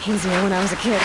Easier when I was a kid.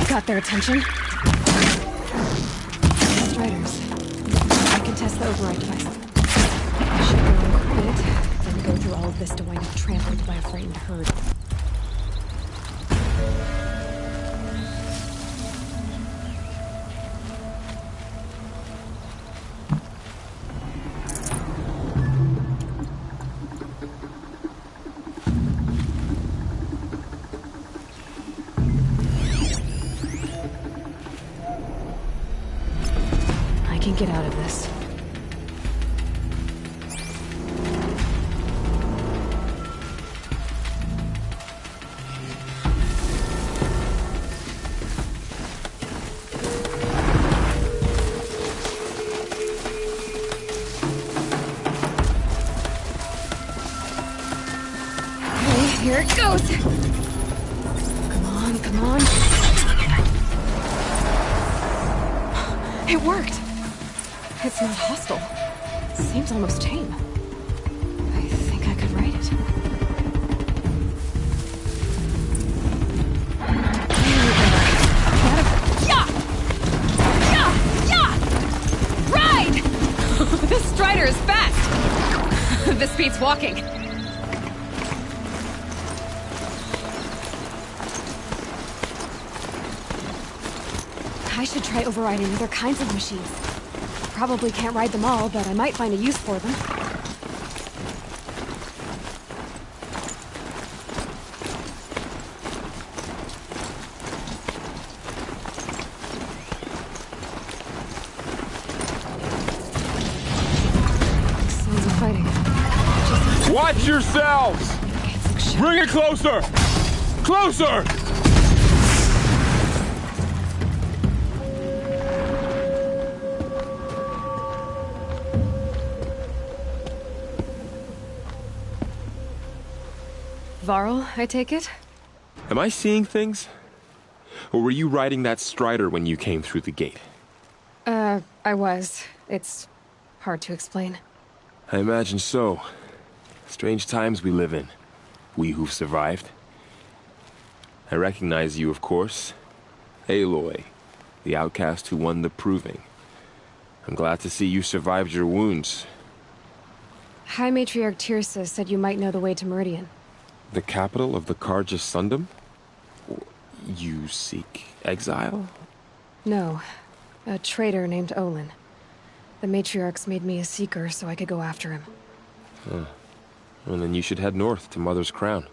Got their attention. Striders. I can test the override device. I should go encrypt it, then go through all of this to wind up trampled by a frightened herd. Get out of this. Okay, here it goes. Come on, come on. It worked. It's not hostile. Seems almost tame. I think I could write it. Yeah! Yeah! Yeah! Ride! This Strider is fast! This beats walking. I should try overriding other kinds of machines. Probably can't ride them all, but I might find a use for them. Sounds of fighting. Watch yourselves! Bring it closer! Closer! Varl, I take it? Am I seeing things? Or were you riding that Strider when you came through the gate? I was. It's hard to explain. I imagine so. Strange times we live in. We who've survived. I recognize you, of course. Aloy, the outcast who won the proving. I'm glad to see you survived your wounds. High Matriarch Tirsa said you might know the way to Meridian. The capital of the Carja Sundom? You seek exile? No. A traitor named Olin. The Matriarchs made me a seeker so I could go after him. Huh. Well, then you should head north to Mother's Crown.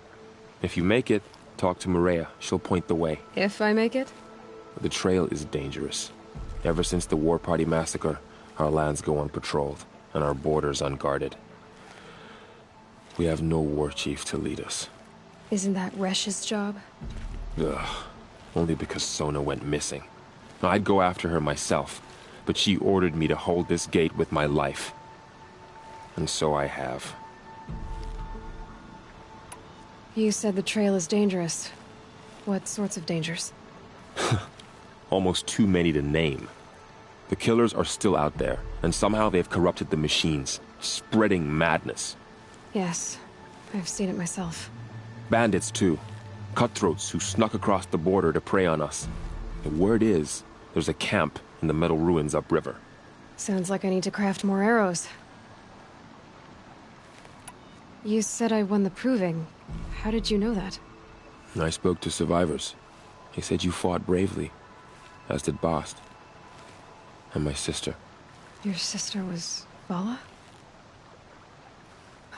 If you make it, talk to Maria. She'll point the way. If I make it? The trail is dangerous. Ever since the War Party massacre, our lands go unpatrolled, and our borders unguarded. We have no war chief to lead us. Isn't that Resh's job? Ugh. Only because Sona went missing. I'd go after her myself, but she ordered me to hold this gate with my life. And so I have. You said the trail is dangerous. What sorts of dangers? Almost too many to name. The killers are still out there, and somehow they've corrupted the machines, spreading madness. Yes, I've seen it myself. Bandits, too. Cutthroats who snuck across the border to prey on us. The word is, there's a camp in the metal ruins upriver. Sounds like I need to craft more arrows. You said I won the proving. How did you know that? I spoke to survivors. They said you fought bravely, as did Bast. And my sister. Your sister was Vala?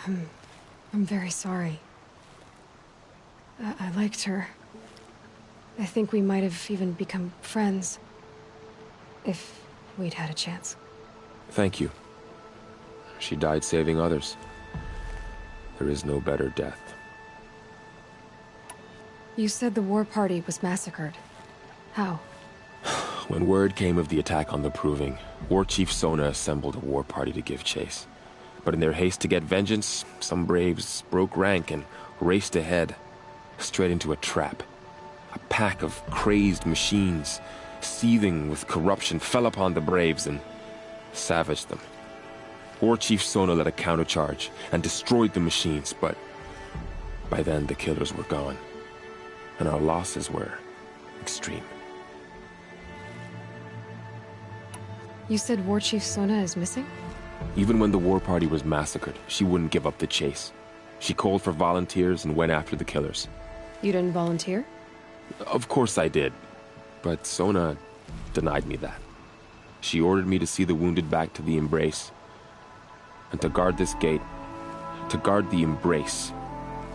I'm very sorry. I liked her. I think we might have even become friends. If we'd had a chance. Thank you. She died saving others. There is no better death. You said the war party was massacred. How? When word came of the attack on the Proving, War Chief Sona assembled a war party to give chase. But in their haste to get vengeance, some braves broke rank and raced ahead, straight into a trap. A pack of crazed machines, seething with corruption, fell upon the braves and savaged them. War Chief Sona led a countercharge and destroyed the machines, but by then the killers were gone, and our losses were extreme. You said War Chief Sona is missing? Even when the war party was massacred, she wouldn't give up the chase. She called for volunteers and went after the killers. You didn't volunteer? Of course I did, but Sona denied me that. She ordered me to see the wounded back to the Embrace, and to guard this gate, to guard the Embrace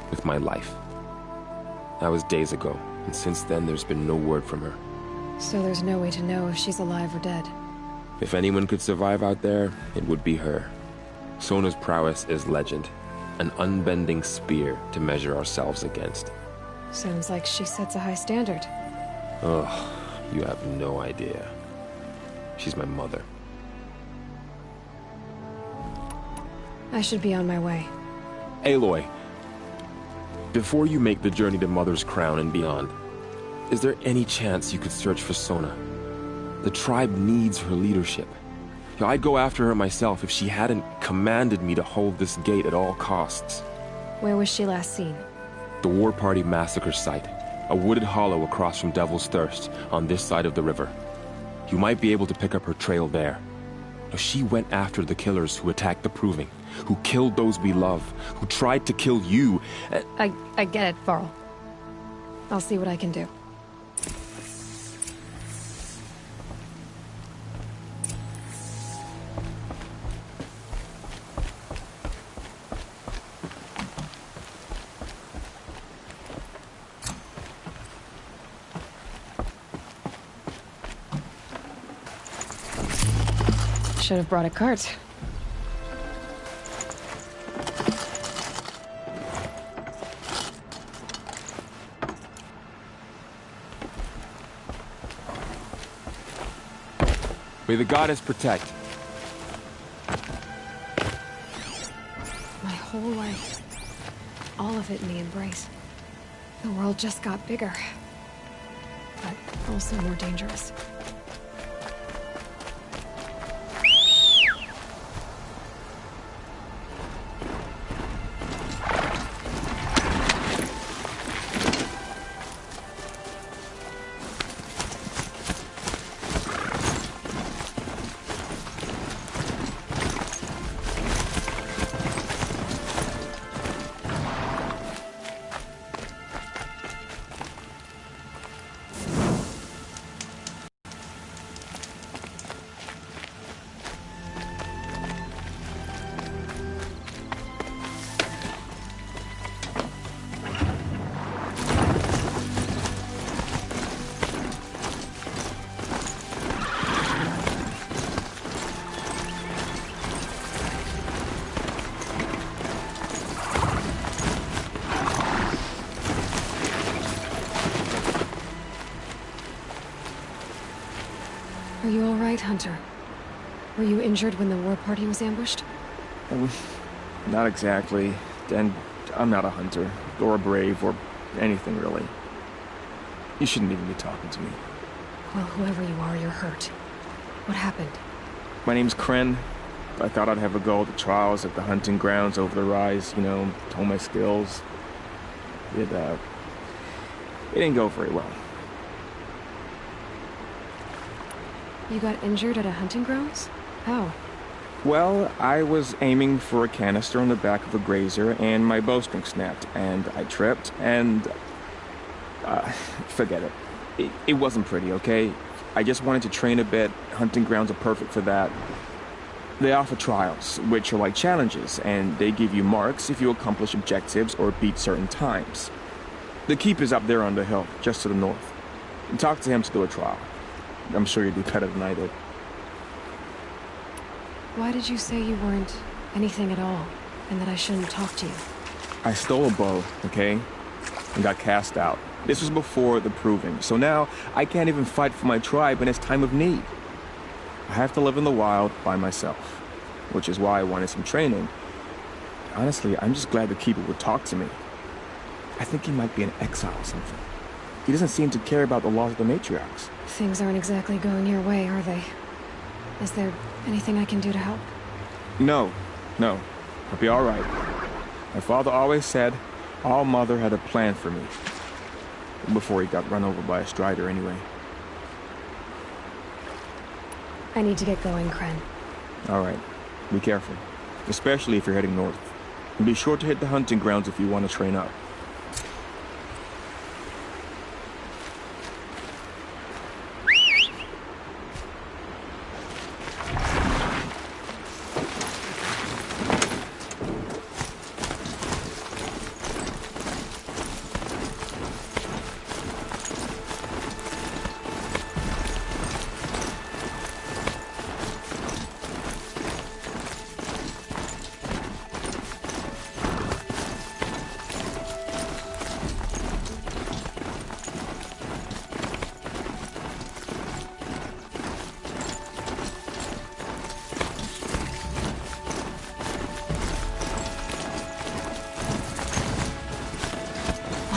with my life. That was days ago, and since then there's been no word from her. So there's no way to know if she's alive or dead. If anyone could survive out there, it would be her. Sona's prowess is legend, an unbending spear to measure ourselves against. Sounds like she sets a high standard. Ugh, you have no idea. She's my mother. I should be on my way. Aloy, before you make the journey to Mother's Crown and beyond, is there any chance you could search for Sona? The tribe needs her leadership. I'd go after her myself if she hadn't commanded me to hold this gate at all costs. Where was she last seen? The War Party massacre site. A wooded hollow across from Devil's Thirst, on this side of the river. You might be able to pick up her trail there. Now, she went after the killers who attacked the Proving, who killed those we love, who tried to kill you. I get it, Varl. I'll see what I can do. Should have brought a cart. May the goddess protect. My whole life. All of it in the Embrace. The world just got bigger. But also more dangerous. Are you all right, Hunter? Were you injured when the war party was ambushed? Not exactly. And I'm not a hunter, or a brave, or anything really. You shouldn't even be talking to me. Well, whoever you are, you're hurt. What happened? My name's Kren. I thought I'd have a go at the trials at the hunting grounds over the rise, you know, hone my skills. It didn't go very well. You got injured at a hunting grounds? How? Well, I was aiming for a canister on the back of a grazer, and my bowstring snapped, and I tripped, and... forget it. It wasn't pretty, okay? I just wanted to train a bit. Hunting grounds are perfect for that. They offer trials, which are like challenges, and they give you marks if you accomplish objectives or beat certain times. The keep is up there on the hill, just to the north. Talk to him to do a trial. I'm sure you'd do better than I did. Why did you say you weren't anything at all, and that I shouldn't talk to you? I stole a bow, okay? And got cast out. This was before the proving, so now I can't even fight for my tribe in its time of need. I have to live in the wild by myself, which is why I wanted some training. Honestly, I'm just glad the keeper would talk to me. I think he might be in exile or something. He doesn't seem to care about the laws of the matriarchs. Things aren't exactly going your way, are they? Is there anything I can do to help? No. I'll be all right. My father always said All Mother had a plan for me. Before he got run over by a strider, anyway. I need to get going, Kren. All right. Be careful. Especially if you're heading north. And be sure to hit the hunting grounds if you want to train up.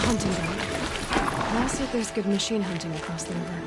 Hunting ground. Law said there's good machine hunting across the river.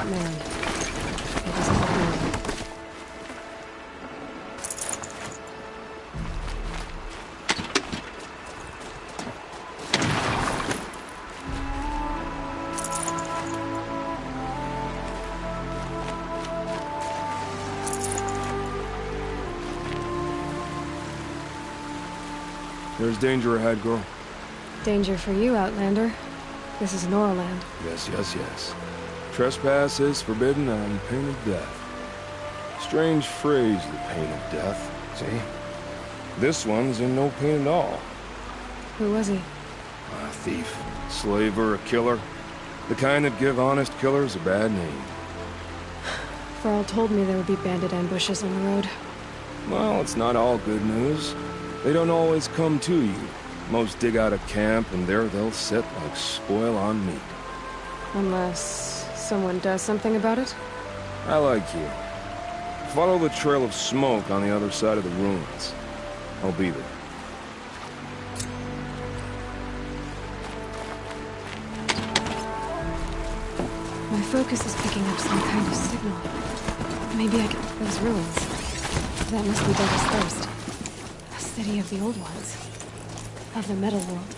Man. It doesn't look normal. There's danger ahead, girl. Danger for you, Outlander. This is Norland. Yes. Trespass is forbidden on pain of death. Strange phrase, the pain of death. See? This one's in no pain at all. Who was he? A thief, slaver, a killer. The kind that give honest killers a bad name. Farrell told me there would be bandit ambushes on the road. Well, it's not all good news. They don't always come to you. Most dig out of camp, and there they'll sit like spoil on meat. Unless someone does something about it? I like you. Follow the trail of smoke on the other side of the ruins. I'll be there. My focus is picking up some kind of signal. Maybe I can... Those ruins. That must be Devil's Thirst. A city of the old ones. Of the metal world.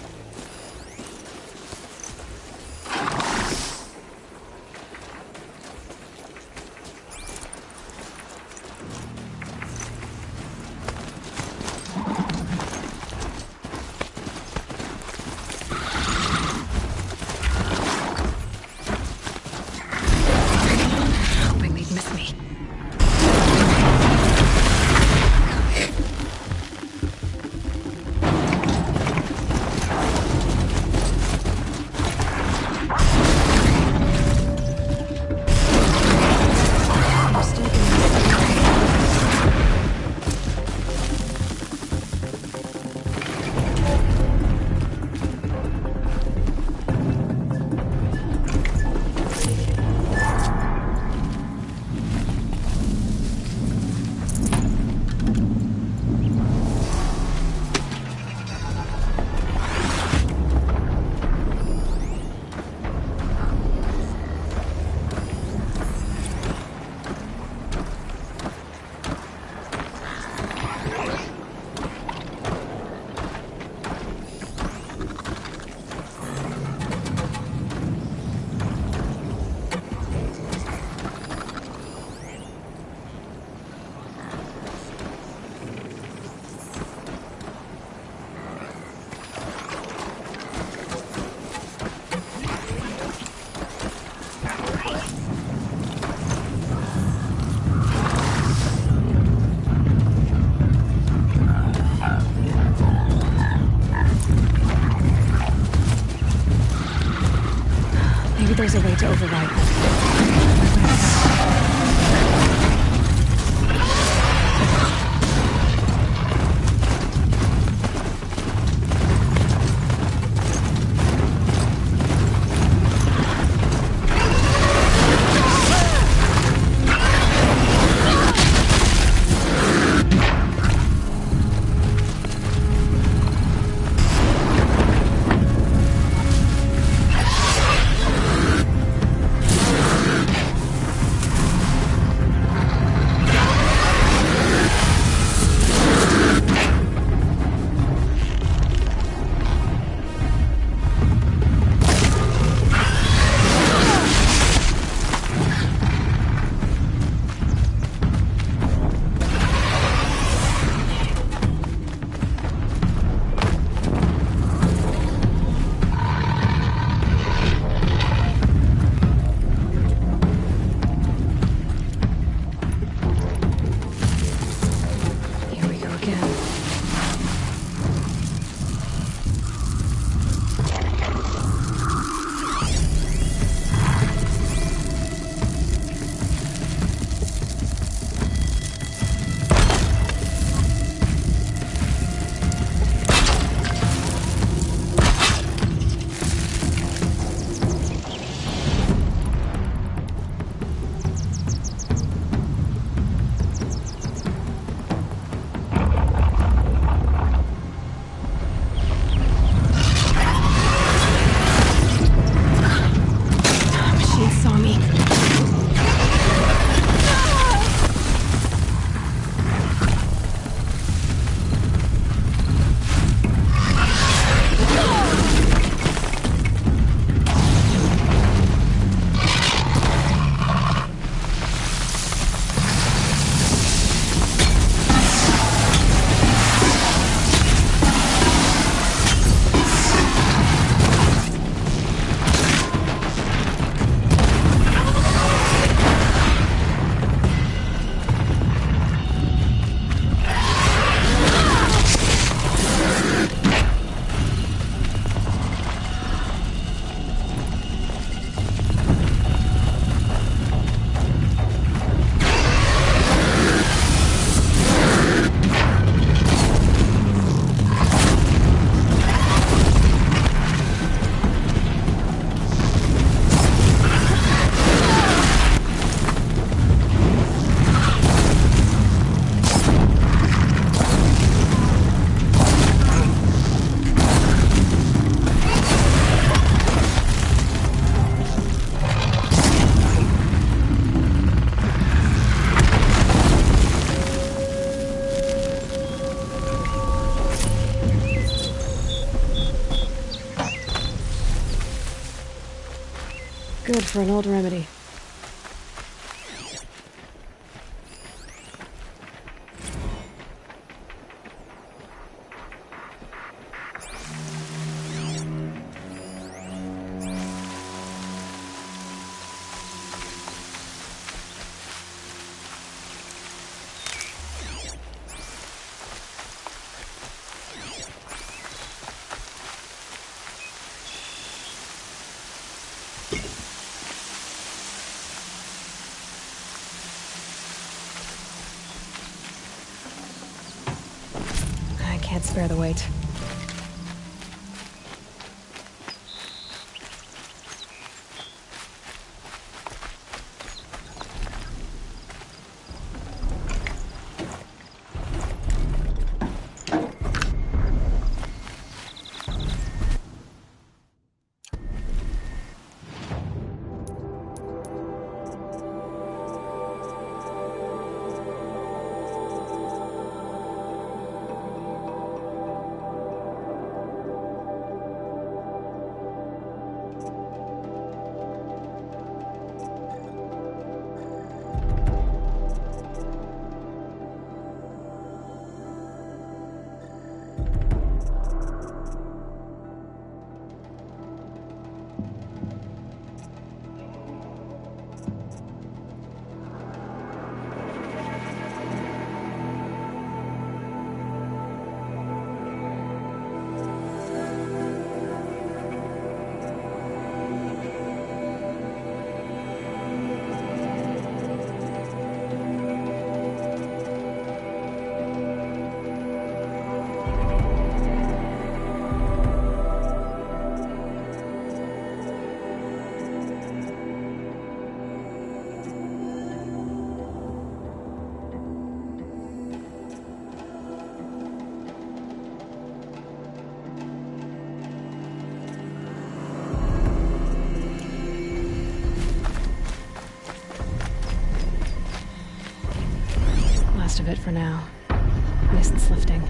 good for an old remedy. I can't spare the weight. Of it for now. Mist's lifting.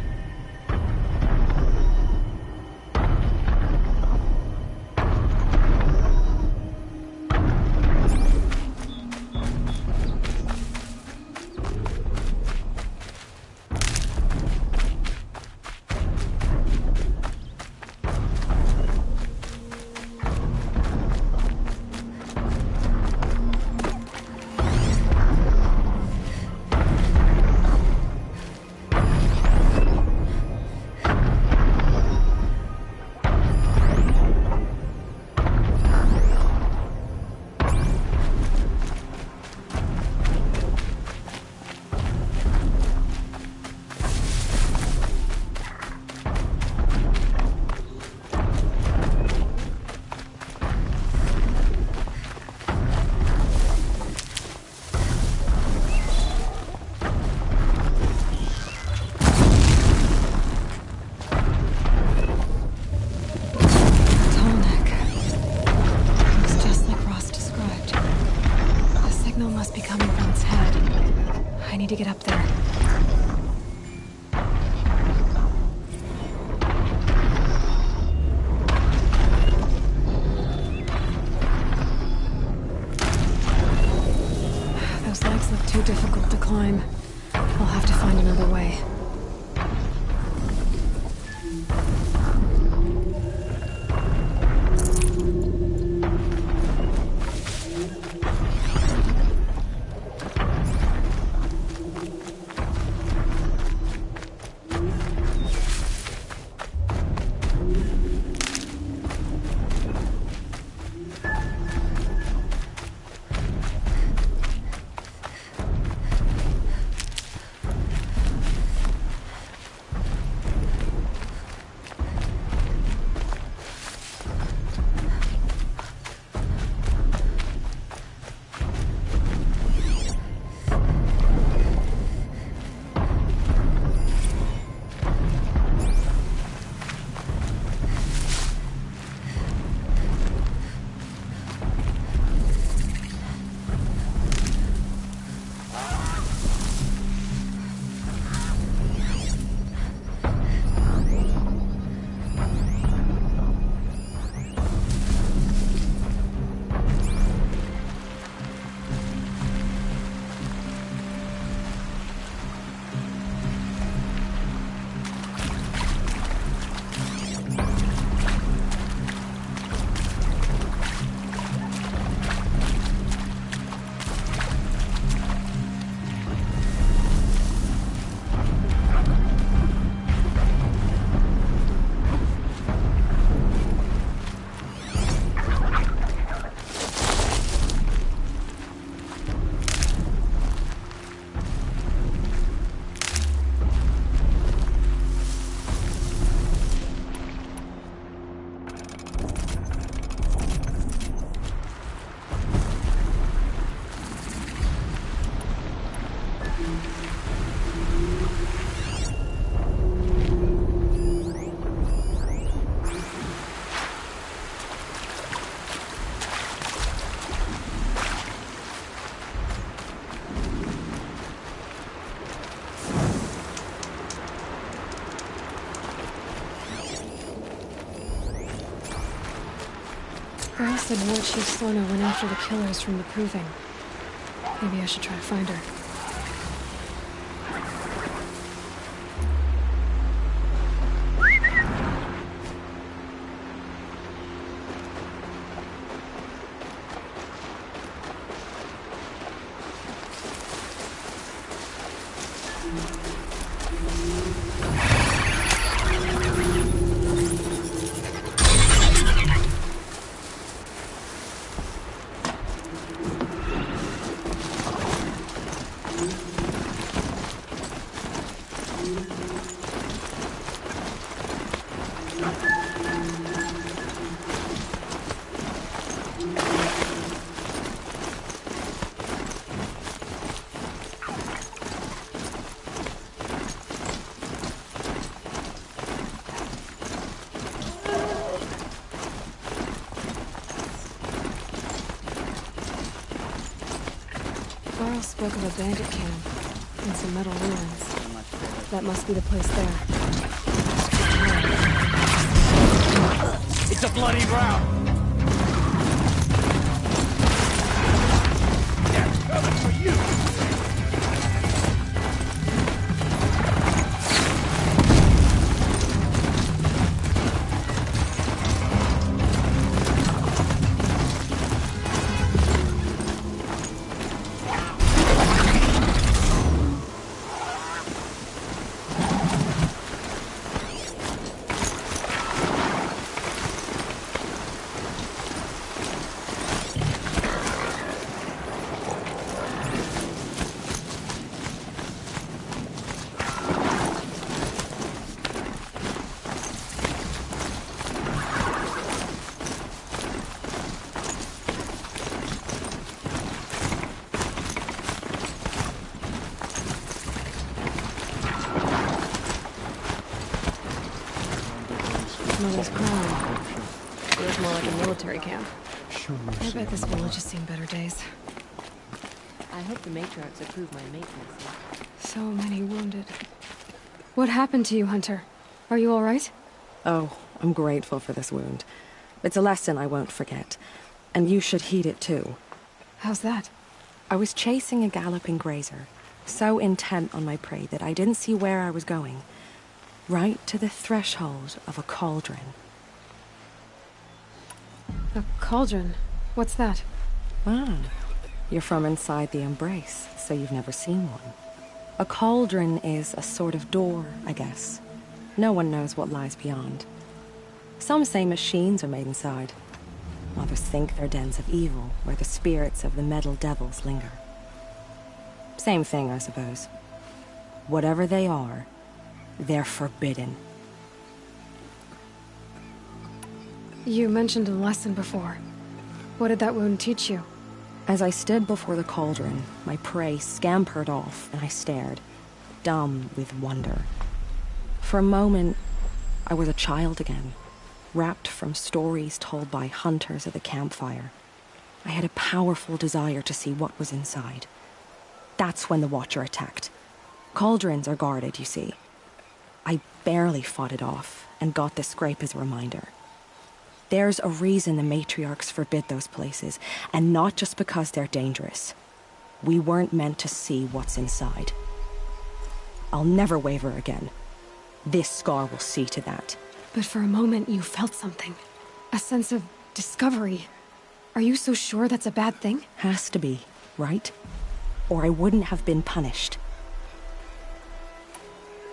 To get up there. Those legs look too difficult to climb. I'll have to find another way. Girl said War Chief Sona went after the killers from the Proving. Maybe I should try to find her. Carl spoke of a bandit camp and some metal ruins. That must be the place there. It's a bloody rout! That's coming for you! Mother's crown. Feels more like a military camp. I bet this village has seen better days. I hope the matriarchs approve my maintenance. So many wounded. What happened to you, Hunter? Are you all right? Oh, I'm grateful for this wound. It's a lesson I won't forget. And you should heed it too. How's that? I was chasing a galloping grazer, so intent on my prey that I didn't see where I was going. Right to the threshold of a cauldron. A cauldron? What's that? Ah, you're from inside the Embrace, so you've never seen one. A cauldron is a sort of door, I guess. No one knows what lies beyond. Some say machines are made inside. Others think they're dens of evil, where the spirits of the metal devils linger. Same thing, I suppose. Whatever they are, they're forbidden. You mentioned a lesson before. What did that wound teach you? As I stood before the cauldron, my prey scampered off, and I stared, dumb with wonder. For a moment, I was a child again, wrapped from stories told by hunters at the campfire. I had a powerful desire to see what was inside. That's when the Watcher attacked. Cauldrons are guarded, you see. I barely fought it off, and got this scrape as a reminder. There's a reason the matriarchs forbid those places, and not just because they're dangerous. We weren't meant to see what's inside. I'll never waver again. This scar will see to that. But for a moment you felt something. A sense of discovery. Are you so sure that's a bad thing? Has to be, right? Or I wouldn't have been punished.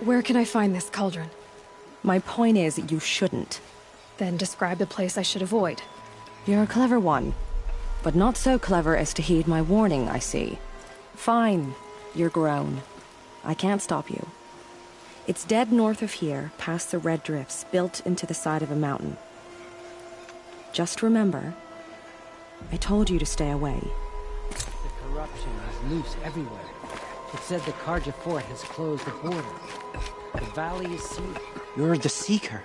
Where can I find this cauldron? My point is, you shouldn't. Then describe the place I should avoid. You're a clever one, but not so clever as to heed my warning, I see. Fine, you're grown. I can't stop you. It's dead north of here, past the red drifts built into the side of a mountain. Just remember, I told you to stay away. The corruption is loose everywhere. It said the Karja fort has closed the border. The valley is sealed. You're the Seeker.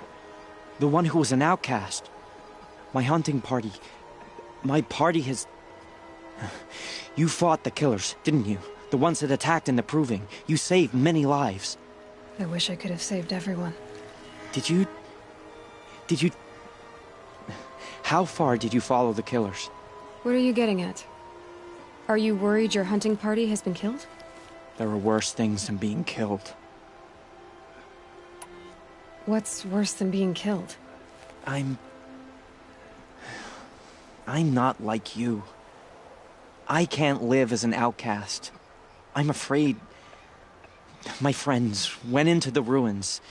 The one who was an outcast. My hunting party. My party has... You fought the killers, didn't you? The ones that attacked in the Proving. You saved many lives. I wish I could have saved everyone. Did you... How far did you follow the killers? What are you getting at? Are you worried your hunting party has been killed? There are worse things than being killed. What's worse than being killed? I'm not like you. I can't live as an outcast. I'm afraid. My friends went into the ruins.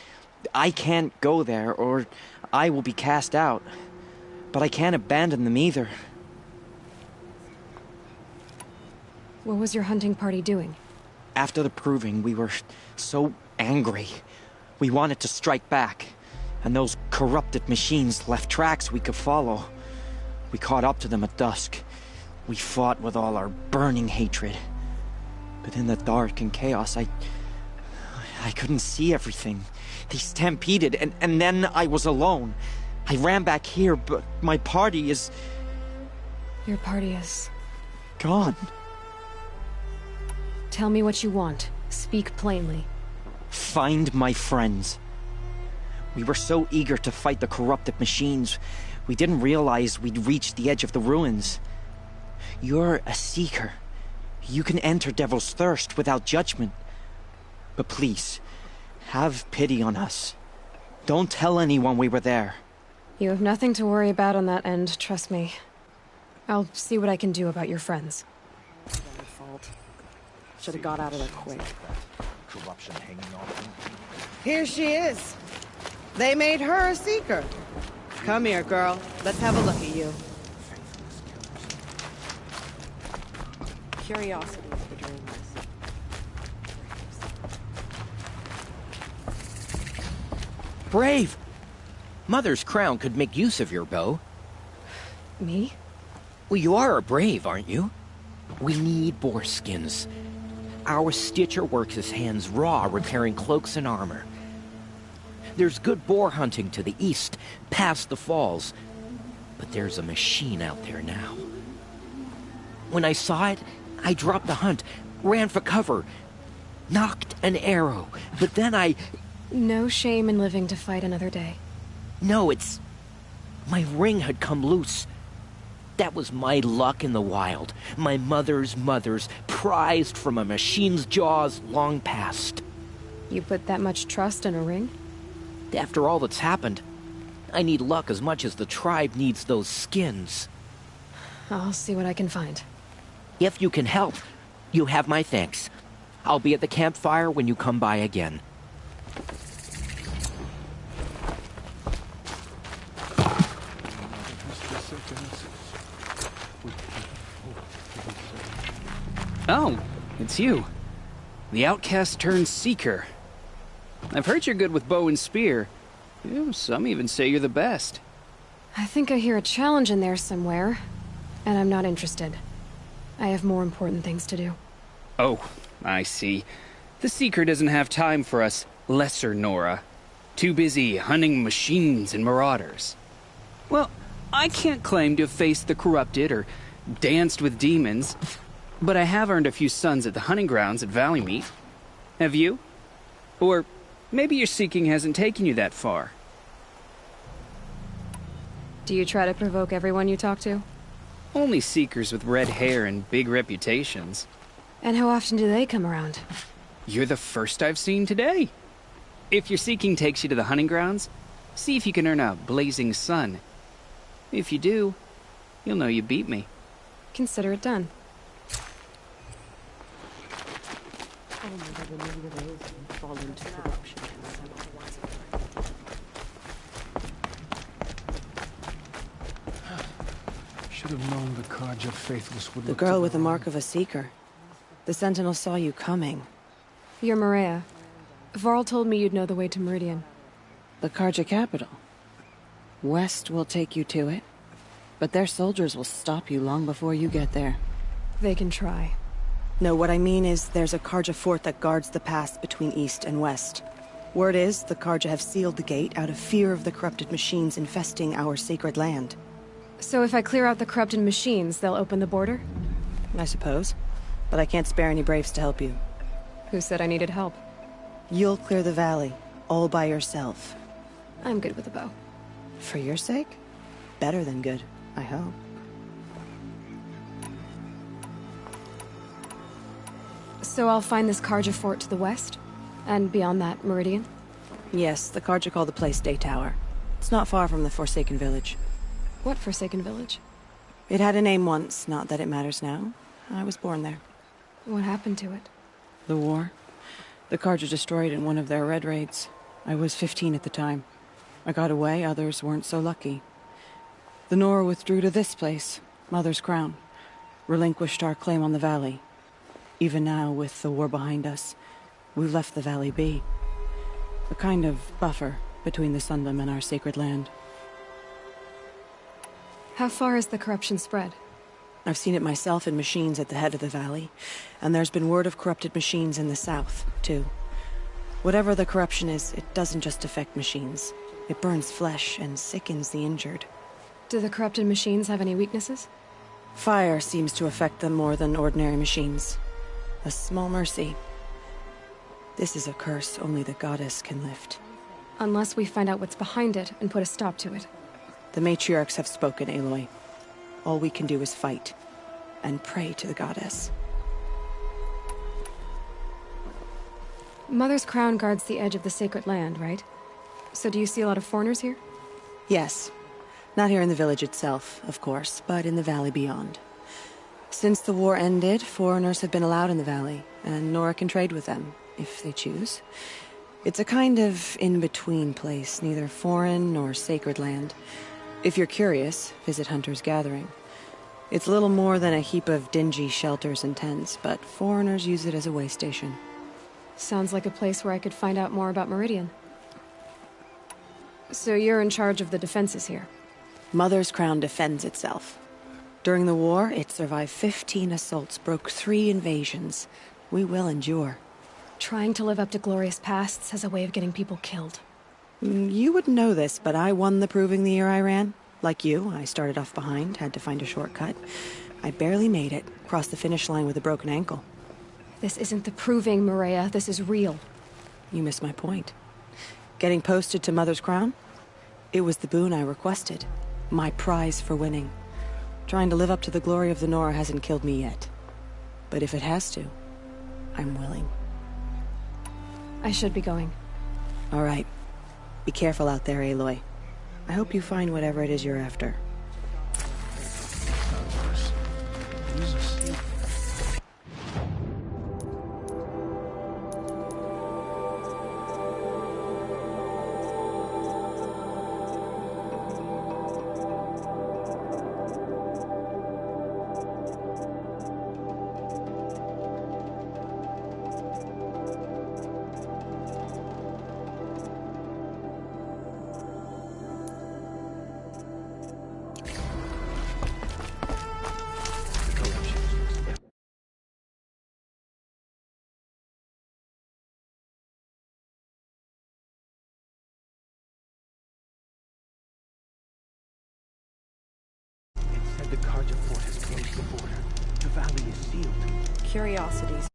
I can't go there, or I will be cast out. But I can't abandon them either. What was your hunting party doing? After the proving, we were so angry. We wanted to strike back, and those corrupted machines left tracks we could follow. We caught up to them at dusk. We fought with all our burning hatred. But in the dark and chaos, I couldn't see everything. They stampeded, and then I was alone. I ran back here, but my party is... Your party is... gone. Tell me what you want. Speak plainly. Find my friends. We were so eager to fight the corrupted machines, we didn't realize we'd reached the edge of the ruins. You're a seeker. You can enter Devil's Thirst without judgment. But please, have pity on us. Don't tell anyone we were there. You have nothing to worry about on that end, trust me. I'll see what I can do about your friends. Their fault. Should have got out of there quick. Corruption hanging off. Here she is. They made her a seeker. Come here, girl. Let's have a look at you. Curiosity is the dreamers. Brave! Mother's crown could make use of your bow. Me? Well, you are a brave, aren't you? We need boar skins. Our Stitcher works his hands raw repairing cloaks and armor. There's good boar hunting to the east, past the falls. But there's a machine out there now. When I saw it, I dropped the hunt, ran for cover, knocked an arrow, but then I... No shame in living to fight another day. No, it's... my ring had come loose. That was my luck in the wild. My mother's prized from a machine's jaws long past. You put that much trust in a ring? After all that's happened, I need luck as much as the tribe needs those skins. I'll see what I can find. If you can help, you have my thanks. I'll be at the campfire when you come by again. Oh, it's you. The outcast turned seeker. I've heard you're good with bow and spear. Some even say you're the best. I think I hear a challenge in there somewhere, and I'm not interested. I have more important things to do. Oh, I see. The seeker doesn't have time for us lesser Nora. Too busy hunting machines and marauders. Well, I can't claim to have faced the corrupted or danced with demons, but I have earned a few sons at the hunting grounds at Valley Meet. Have you? Or maybe your seeking hasn't taken you that far. Do you try to provoke everyone you talk to? Only seekers with red hair and big reputations. And how often do they come around? You're the first I've seen today. If your seeking takes you to the hunting grounds, see if you can earn a blazing sun. If you do, you'll know you beat me. Consider it done. Should have known the Carja Faithless would... The girl with the mark of a seeker. The Sentinel saw you coming. You're Maria. Varl told me you'd know the way to Meridian. The Carja capital. West will take you to it, but their soldiers will stop you long before you get there. They can try. No, what I mean is there's a Carja fort that guards the pass between east and west. Word is the Carja have sealed the gate out of fear of the corrupted machines infesting our sacred land. So if I clear out the corrupted machines, they'll open the border? I suppose. But I can't spare any braves to help you. Who said I needed help? You'll clear the valley, all by yourself. I'm good with a bow. For your sake? better than good, I hope. So I'll find this Karja fort to the west? And beyond that, Meridian? Yes, the Karja call the place Day Tower. It's not far from the Forsaken Village. What Forsaken Village? It had a name once, not that it matters now. I was born there. What happened to it? The war. The Karja destroyed in one of their red raids. I was 15 at the time. I got away, others weren't so lucky. The Nora withdrew to this place, Mother's Crown. Relinquished our claim on the valley. Even now, with the war behind us, we've left the valley be. A kind of buffer between the Sundom and our sacred land. How far has the corruption spread? I've seen it myself in machines at the head of the valley, and there's been word of corrupted machines in the south, too. Whatever the corruption is, it doesn't just affect machines. It burns flesh and sickens the injured. Do the corrupted machines have any weaknesses? Fire seems to affect them more than ordinary machines. A small mercy. This is a curse only the goddess can lift. Unless we find out what's behind it and put a stop to it. The matriarchs have spoken, Aloy. All we can do is fight, and pray to the goddess. Mother's Crown guards the edge of the sacred land, right? So do you see a lot of foreigners here? Yes. Not here in the village itself, of course, but in the valley beyond. Since the war ended, foreigners have been allowed in the valley, and Nora can trade with them, if they choose. It's a kind of in-between place, neither foreign nor sacred land. If you're curious, visit Hunter's Gathering. It's little more than a heap of dingy shelters and tents, but foreigners use it as a way station. Sounds like a place where I could find out more about Meridian. So you're in charge of the defenses here? Mother's Crown defends itself. During the war, it survived 15 assaults, broke 3 invasions. We will endure. Trying to live up to glorious pasts has a way of getting people killed. You wouldn't know this, but I won the proving the year I ran. Like you, I started off behind, had to find a shortcut. I barely made it, crossed the finish line with a broken ankle. This isn't the proving, Maria. This is real. You missed my point. Getting posted to Mother's Crown? It was the boon I requested. My prize for winning. Trying to live up to the glory of the Nora hasn't killed me yet. But if it has to, I'm willing. I should be going. All right. Be careful out there, Aloy. I hope you find whatever it is you're after. The Karja fort has closed the border. The valley is sealed. Curiosities